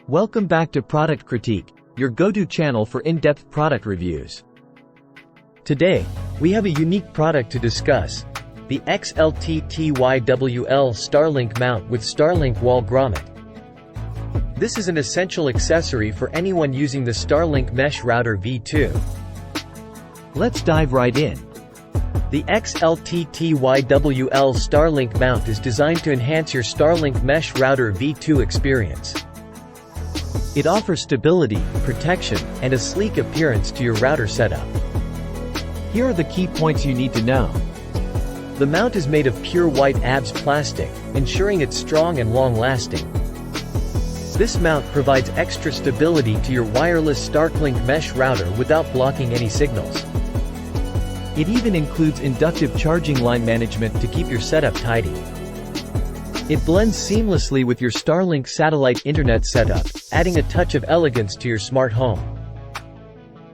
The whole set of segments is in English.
Welcome back to Product Critique, your go-to channel for in-depth product reviews. Today, we have a unique product to discuss, the XLTTYWL StarLink Mount with StarLink Wall Grommet. This is an essential accessory for anyone using the StarLink Mesh Router V2. Let's dive right in. The XLTTYWL StarLink Mount is designed to enhance your StarLink Mesh Router V2 experience. It offers stability, protection, and a sleek appearance to your router setup. Here are the key points you need to know. The mount is made of pure white ABS plastic, ensuring it's strong and long-lasting. This mount provides extra stability to your wireless StarLink Mesh router without blocking any signals. It even includes inductive charging line management to keep your setup tidy. It blends seamlessly with your StarLink satellite internet setup, adding a touch of elegance to your smart home.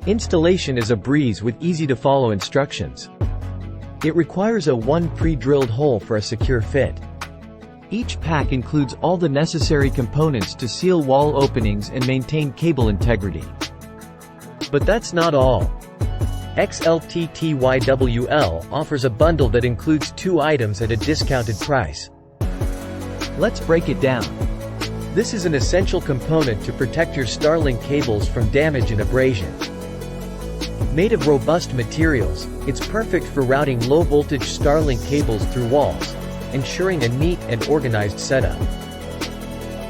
Installation is a breeze with easy-to-follow instructions. It requires one pre-drilled hole for a secure fit. Each pack includes all the necessary components to seal wall openings and maintain cable integrity. But that's not all. XLTTYWL offers a bundle that includes 2 items at a discounted price. Let's break it down. This is an essential component to protect your StarLink cables from damage and abrasion. Made of robust materials, it's perfect for routing low-voltage StarLink cables through walls, ensuring a neat and organized setup.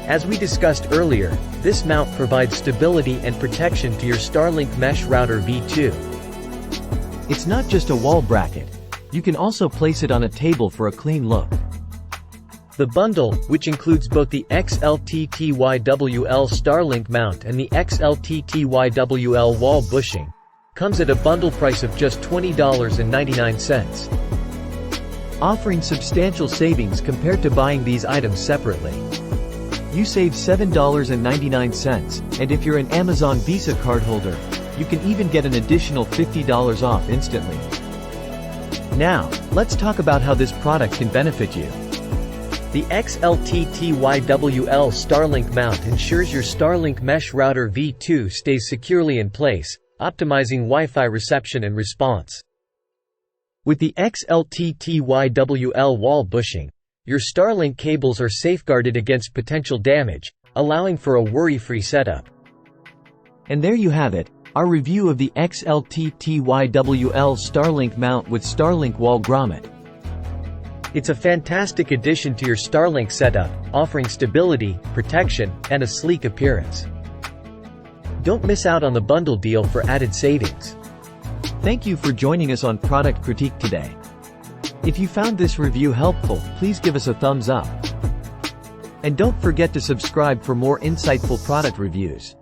As we discussed earlier, this mount provides stability and protection to your StarLink Mesh Router V2. It's not just a wall bracket. You can also place it on a table for a clean look. The bundle, which includes both the XLTTYWL StarLink Mount and the XLTTYWL Wall bushing, comes at a bundle price of just $20.99, offering substantial savings compared to buying these items separately. You save $7.99, and if you're an Amazon Visa cardholder, you can even get an additional $50 off instantly. Now, let's talk about how this product can benefit you. The XLTTYWL StarLink Mount ensures your StarLink Mesh Router V2 stays securely in place, optimizing Wi-Fi reception and response. With the XLTTYWL wall bushing, your StarLink cables are safeguarded against potential damage, allowing for a worry-free setup. And there you have it, our review of the XLTTYWL StarLink Mount with StarLink Wall Grommet. It's a fantastic addition to your StarLink setup, offering stability, protection, and a sleek appearance. Don't miss out on the bundle deal for added savings. Thank you for joining us on Product Critique today. If you found this review helpful, please give us a thumbs up. And don't forget to subscribe for more insightful product reviews.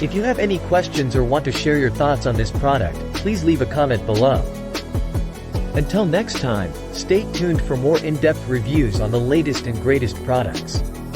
If you have any questions or want to share your thoughts on this product, please leave a comment below. Until next time, stay tuned for more in-depth reviews on the latest and greatest products.